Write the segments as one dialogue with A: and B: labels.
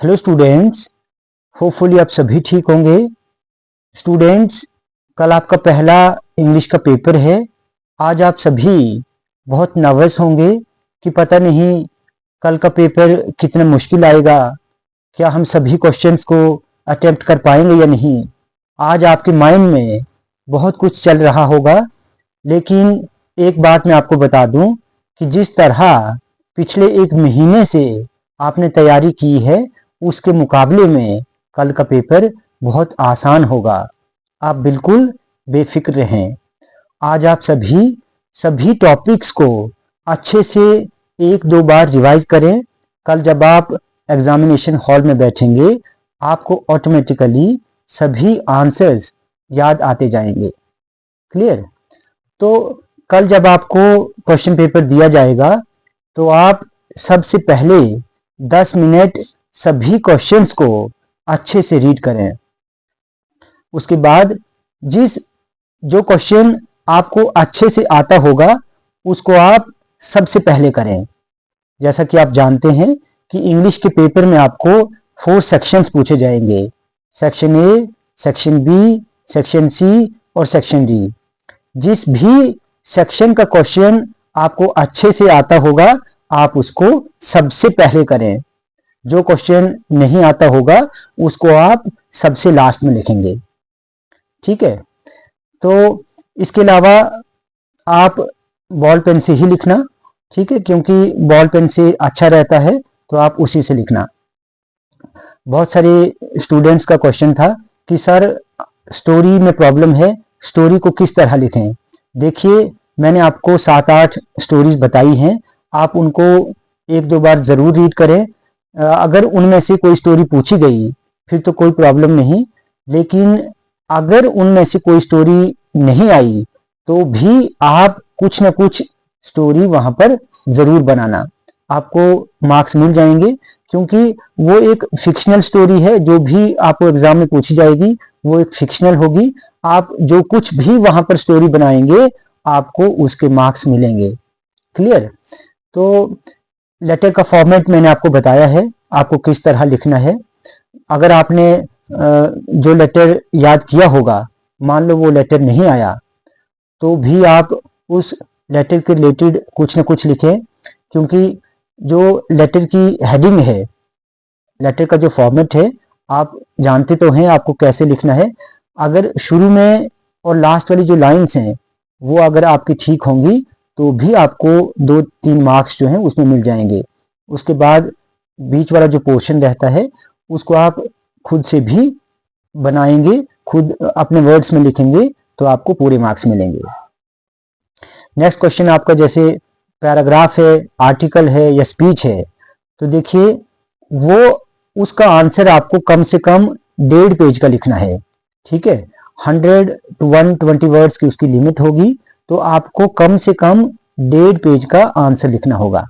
A: Hello students, hopefully आप सभी ठीक होंगे। स्टूडेंट्स, कल आपका पहला इंग्लिश का पेपर है। आज आप सभी बहुत नर्वस होंगे कि पता नहीं कल का पेपर कितना मुश्किल आएगा, क्या हम सभी क्वेश्चंस को अटेम्प्ट कर पाएंगे या नहीं। आज आपके माइंड में बहुत कुछ चल रहा होगा, लेकिन एक बात मैं आपको बता दूं कि जिस तरह पिछले एक महीने से आपने तैयारी की है, उसके मुकाबले में कल का पेपर बहुत आसान होगा। आप बिल्कुल बेफिक्र रहें। आज आप सभी टॉपिक्स को अच्छे से एक दो बार रिवाइज करें। कल जब आप एग्जामिनेशन हॉल में बैठेंगे, आपको ऑटोमेटिकली सभी आंसर्स याद आते जाएंगे। क्लियर? तो कल जब आपको क्वेश्चन पेपर दिया जाएगा, तो आप सबसे पहले 10 मिनट सभी क्वेश्चंस को अच्छे से रीड करें। उसके बाद जो क्वेश्चन आपको अच्छे से आता होगा, उसको आप सबसे पहले करें। जैसा कि आप जानते हैं कि इंग्लिश के पेपर में आपको 4 सेक्शंस पूछे जाएंगे। Section A, section B, section C और सेक्शन डी। जिस भी सेक्शन का क्वेश्चन आपको अच्छे से आता होगा, आप उसको सबसे पहले करें। जो क्वेश्चन नहीं आता होगा, उसको आप सबसे लास्ट में लिखेंगे। ठीक है? तो इसके अलावा आप बॉल पेन से ही लिखना, ठीक है? क्योंकि बॉल पेन से अच्छा रहता है, तो आप उसी से लिखना। बहुत सारे स्टूडेंट्स का क्वेश्चन था कि सर, स्टोरी में प्रॉब्लम है, स्टोरी को किस तरह लिखें। देखिए, मैंने आपको 7-8 स्टोरीज बताई हैं। आप उनको एक दो बार ज़रूर रीड करें। अगर उनमें से कोई स्टोरी पूछी गई, फिर तो कोई प्रॉब्लम नहीं। लेकिन अगर उनमें से कोई स्टोरी नहीं आई, तो भी आप कुछ ना कुछ स्टोरी वहां पर ज़रूर बनाना। आपको मार्क्स मिल जाएंगे, क्योंकि वो एक फिक्शनल स्टोरी है। जो भी आपको एग्जाम में पूछी जाएगी, वो एक फिक्शनल होगी। आप जो कुछ भी वहां पर स्टोरी बनाएंगे, आपको उसके मार्क्स मिलेंगे। क्लियर? तो लेटर का फॉर्मेट मैंने आपको बताया है, आपको किस तरह लिखना है। अगर आपने जो लेटर याद किया होगा, मान लो वो लेटर नहीं आया, तो भी आप उस लेटर के रिलेटेड कुछ ना कुछ लिखें। क्योंकि जो लेटर की हेडिंग है, लेटर का जो फॉर्मेट है, आप जानते तो हैं आपको कैसे लिखना है। अगर शुरू में और लास्ट वाली जो लाइन्स हैं, वो अगर आपकी ठीक होंगी, तो भी आपको 2-3 मार्क्स जो हैं उसमें मिल जाएंगे। उसके बाद बीच वाला जो पोर्शन रहता है, उसको आप खुद से भी बनाएंगे, खुद अपने वर्ड्स में लिखेंगे, तो आपको पूरे मार्क्स मिलेंगे। नेक्स्ट क्वेश्चन आपका जैसे पैराग्राफ है, आर्टिकल है या स्पीच है, तो देखिए वो उसका आंसर आपको कम से कम 1.5 पेज का लिखना है। ठीक है? 100 to 120 वर्ड्स की उसकी लिमिट होगी, तो आपको कम से कम 1.5 पेज का आंसर लिखना होगा।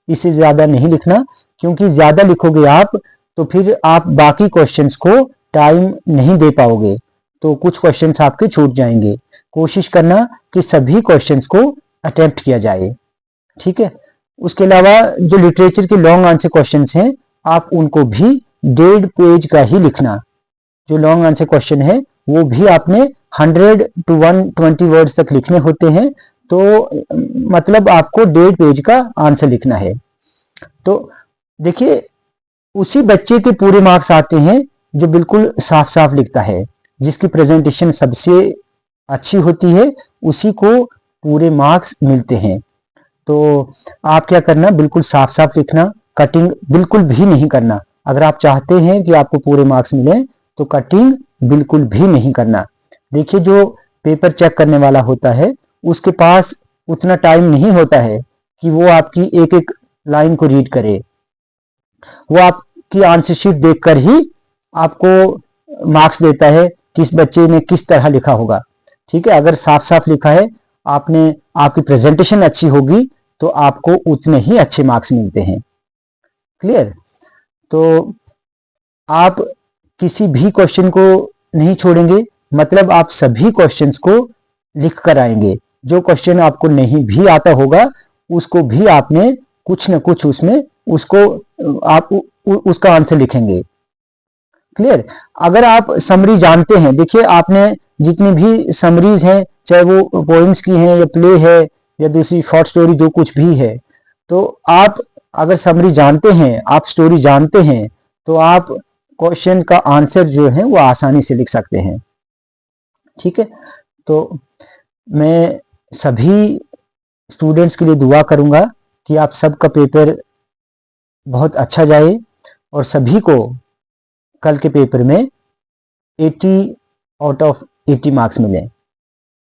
A: इससे ज्यादा नहीं लिखना, क्योंकि ज्यादा लिखोगे आप, तो फिर आप बाकी क्वेश्चंस को टाइम नहीं दे पाओगे, तो कुछ क्वेश्चंस आपके छूट जाएंगे। कोशिश करना कि सभी क्वेश्चंस को अटेम्प्ट किया जाए। ठीक है? उसके अलावा जो लिटरेचर के लॉन्ग आंसर क्वेश्चंस हैं, आप उनको भी 1.5 पेज का ही लिखना। जो लॉन्ग आंसर क्वेश्चन है, वो भी आपने 100 to 120 वर्ड्स तक लिखने होते हैं, तो मतलब आपको 1.5 पेज का आंसर लिखना है। तो देखिए, उसी बच्चे के पूरे मार्क्स आते हैं जो बिल्कुल साफ साफ लिखता है, जिसकी प्रेजेंटेशन सबसे अच्छी होती है, उसी को पूरे मार्क्स मिलते हैं। तो आप क्या करना, बिल्कुल साफ साफ लिखना, कटिंग बिल्कुल भी नहीं करना। अगर आप चाहते हैं कि आपको पूरे मार्क्स मिले, तो कटिंग बिल्कुल भी नहीं करना। देखिए, जो पेपर चेक करने वाला होता है, उसके पास उतना टाइम नहीं होता है कि वो आपकी एक एक लाइन को रीड करे। वो आपकी आंसर शीट देखकर ही आपको मार्क्स देता है कि इस बच्चे ने किस तरह लिखा होगा। ठीक है? अगर साफ साफ लिखा है, आपकी प्रेजेंटेशन अच्छी होगी, तो आपको उतने ही अच्छे मार्क्स मिलते हैं। क्लियर? तो आप किसी भी क्वेश्चन को नहीं छोड़ेंगे, मतलब आप सभी क्वेश्चंस को लिख कर आएंगे। जो क्वेश्चन आपको नहीं भी आता होगा, उसको भी आपने कुछ न कुछ उसमें उसको आप उसका आंसर लिखेंगे। क्लियर? अगर आप समरी जानते हैं, देखिए आपने जितनी भी समरीज हैं, चाहे वो पोइम्स की हैं या प्ले है या दूसरी शॉर्ट स्टोरी जो कुछ भी है, तो आप अगर समरी जानते हैं, आप स्टोरी जानते हैं, तो आप क्वेश्चन का आंसर जो है वो आसानी से लिख सकते हैं। ठीक है, तो मैं सभी स्टूडेंट्स के लिए दुआ करूंगा कि आप सबका पेपर बहुत अच्छा जाए और सभी को कल के पेपर में 80 आउट ऑफ 80 मार्क्स मिले।